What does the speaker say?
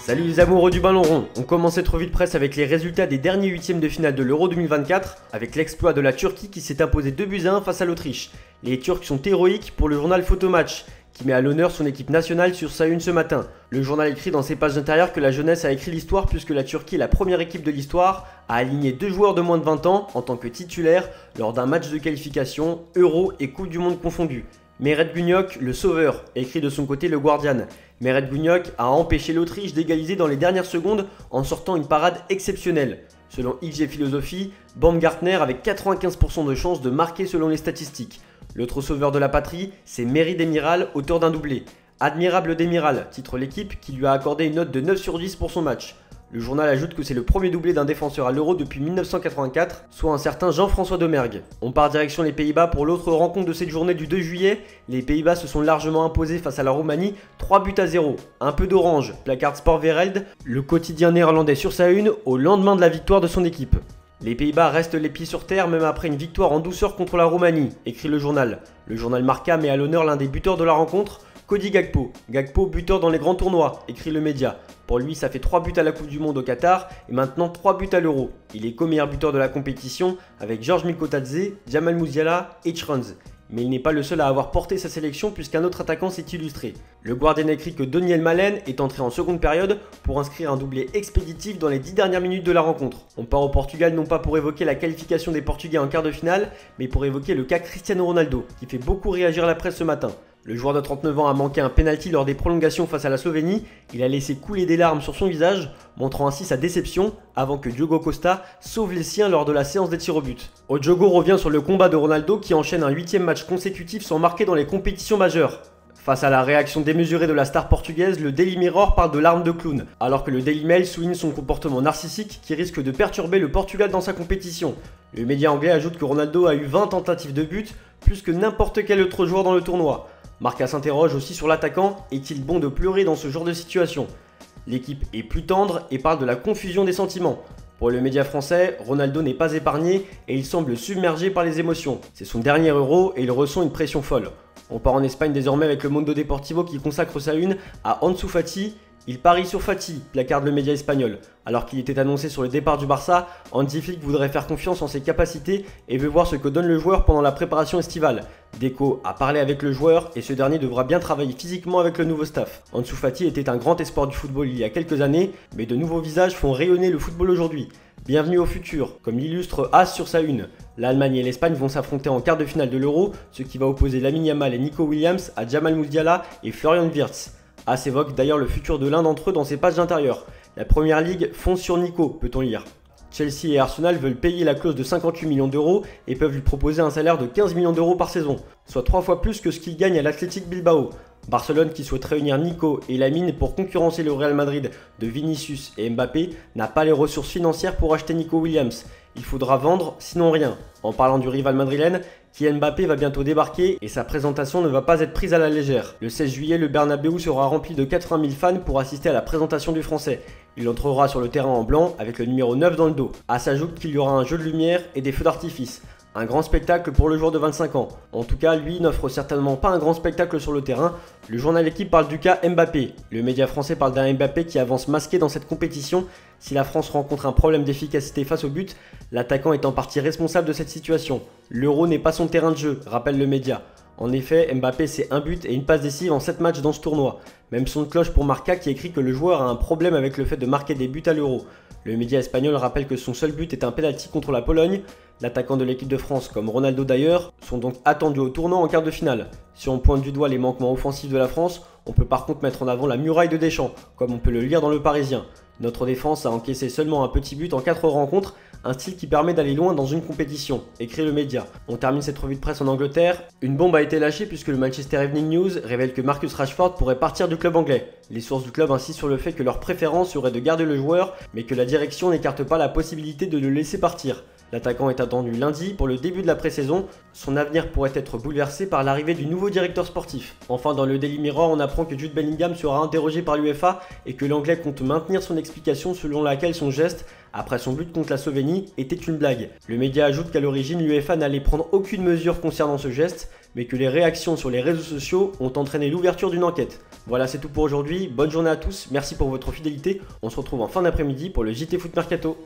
Salut les amoureux du ballon rond, on commence cette revue de presse avec les résultats des derniers huitièmes de finale de l'Euro 2024, avec l'exploit de la Turquie qui s'est imposée 2-1 face à l'Autriche. Les Turcs sont héroïques pour le journal Photomatch, qui met à l'honneur son équipe nationale sur sa une ce matin. Le journal écrit dans ses pages intérieures que la jeunesse a écrit l'histoire puisque la Turquie est la première équipe de l'histoire à aligner 2 joueurs de moins de 20 ans en tant que titulaires lors d'un match de qualification, Euro et Coupe du Monde confondus. Mehret Günok, le sauveur, écrit de son côté le Guardian. Mehret Günok a empêché l'Autriche d'égaliser dans les dernières secondes en sortant une parade exceptionnelle. Selon XG Philosophie, Baumgartner avait 95% de chances de marquer selon les statistiques. L'autre sauveur de la patrie, c'est Merih Demiral, auteur d'un doublé. Admirable Demiral, titre l'équipe qui lui a accordé une note de 9 sur 10 pour son match. Le journal ajoute que c'est le premier doublé d'un défenseur à l'Euro depuis 1984, soit un certain Jean-François Domergue. On part direction les Pays-Bas pour l'autre rencontre de cette journée du 2 juillet. Les Pays-Bas se sont largement imposés face à la Roumanie, 3-0. Un peu d'orange, placarde Sport Wereld, le quotidien néerlandais sur sa une, au lendemain de la victoire de son équipe. Les Pays-Bas restent les pieds sur terre même après une victoire en douceur contre la Roumanie, écrit le journal. Le journal Marca met à l'honneur l'un des buteurs de la rencontre, Cody Gakpo. Gakpo buteur dans les grands tournois, écrit le média. Pour lui, ça fait 3 buts à la Coupe du Monde au Qatar et maintenant 3 buts à l'Euro. Il est co-meilleur buteur de la compétition avec Georges Mikotadze, Jamal Musiala et Chranz. Mais il n'est pas le seul à avoir porté sa sélection puisqu'un autre attaquant s'est illustré. Le Guardian écrit que Daniel Malen est entré en seconde période pour inscrire un doublé expéditif dans les 10 dernières minutes de la rencontre. On part au Portugal non pas pour évoquer la qualification des Portugais en quart de finale, mais pour évoquer le cas Cristiano Ronaldo, qui fait beaucoup réagir la presse ce matin. Le joueur de 39 ans a manqué un penalty lors des prolongations face à la Slovénie. Il a laissé couler des larmes sur son visage, montrant ainsi sa déception avant que Diogo Costa sauve les siens lors de la séance des tirs au but. Diogo revient sur le combat de Ronaldo qui enchaîne un 8e match consécutif sans marquer dans les compétitions majeures. Face à la réaction démesurée de la star portugaise, le Daily Mirror parle de larmes de clown, alors que le Daily Mail souligne son comportement narcissique qui risque de perturber le Portugal dans sa compétition. Le média anglais ajoute que Ronaldo a eu 20 tentatives de but, plus que n'importe quel autre joueur dans le tournoi. Marca s'interroge aussi sur l'attaquant, est-il bon de pleurer dans ce genre de situation? L'équipe est plus tendre et parle de la confusion des sentiments. Pour le média français, Ronaldo n'est pas épargné et il semble submergé par les émotions. C'est son dernier Euro et il ressent une pression folle. On part en Espagne désormais avec le Mundo Deportivo qui consacre sa une à Ansu Fati. Il parie sur Fati, placarde le média espagnol. Alors qu'il était annoncé sur le départ du Barça, Hansi Flick voudrait faire confiance en ses capacités et veut voir ce que donne le joueur pendant la préparation estivale. Deco a parlé avec le joueur et ce dernier devra bien travailler physiquement avec le nouveau staff. Ansu Fati était un grand espoir du football il y a quelques années, mais de nouveaux visages font rayonner le football aujourd'hui. Bienvenue au futur, comme l'illustre As sur sa une. L'Allemagne et l'Espagne vont s'affronter en quart de finale de l'Euro, ce qui va opposer Lamine Yamal et Nico Williams à Jamal Musiala et Florian Wirtz. As évoque d'ailleurs le futur de l'un d'entre eux dans ses pages intérieures. La première ligue fonce sur Nico, peut-on lire. Chelsea et Arsenal veulent payer la clause de 58 millions d'euros et peuvent lui proposer un salaire de 15 millions d'euros par saison, soit 3 fois plus que ce qu'il gagne à l'Athletic Bilbao. Barcelone, qui souhaite réunir Nico et Lamine pour concurrencer le Real Madrid de Vinicius et Mbappé, n'a pas les ressources financières pour acheter Nico Williams. Il faudra vendre, sinon rien. En parlant du rival madrilène, Kylian Mbappé va bientôt débarquer et sa présentation ne va pas être prise à la légère. Le 16 juillet, le Bernabéu sera rempli de 80 000 fans pour assister à la présentation du Français. Il entrera sur le terrain en blanc avec le numéro 9 dans le dos. À s'ajoute qu'il y aura un jeu de lumière et des feux d'artifice. Un grand spectacle pour le joueur de 25 ans. En tout cas, lui n'offre certainement pas un grand spectacle sur le terrain. Le journal Équipe parle du cas Mbappé. Le média français parle d'un Mbappé qui avance masqué dans cette compétition. Si la France rencontre un problème d'efficacité face au but, l'attaquant est en partie responsable de cette situation. L'Euro n'est pas son terrain de jeu, rappelle le média. En effet, Mbappé c'est un but et une passe décisive en 7 matchs dans ce tournoi. Même son de cloche pour Marca qui écrit que le joueur a un problème avec le fait de marquer des buts à l'Euro. Le média espagnol rappelle que son seul but est un penalty contre la Pologne. L'attaquant de l'équipe de France, comme Ronaldo d'ailleurs, sont donc attendus au tournant en quart de finale. Si on pointe du doigt les manquements offensifs de la France, on peut par contre mettre en avant la muraille de Deschamps, comme on peut le lire dans Le Parisien. Notre défense a encaissé seulement un petit but en 4 rencontres, un style qui permet d'aller loin dans une compétition, écrit le média. On termine cette revue de presse en Angleterre. Une bombe a été lâchée puisque le Manchester Evening News révèle que Marcus Rashford pourrait partir du club anglais. Les sources du club insistent sur le fait que leur préférence serait de garder le joueur, mais que la direction n'écarte pas la possibilité de le laisser partir. L'attaquant est attendu lundi pour le début de la pré-saison. Son avenir pourrait être bouleversé par l'arrivée du nouveau directeur sportif. Enfin, dans le Daily Mirror, on apprend que Jude Bellingham sera interrogé par l'UEFA et que l'Anglais compte maintenir son explication selon laquelle son geste, après son but contre la Slovénie, était une blague. Le média ajoute qu'à l'origine, l'UEFA n'allait prendre aucune mesure concernant ce geste, mais que les réactions sur les réseaux sociaux ont entraîné l'ouverture d'une enquête. Voilà, c'est tout pour aujourd'hui. Bonne journée à tous, merci pour votre fidélité. On se retrouve en fin d'après-midi pour le JT Foot Mercato.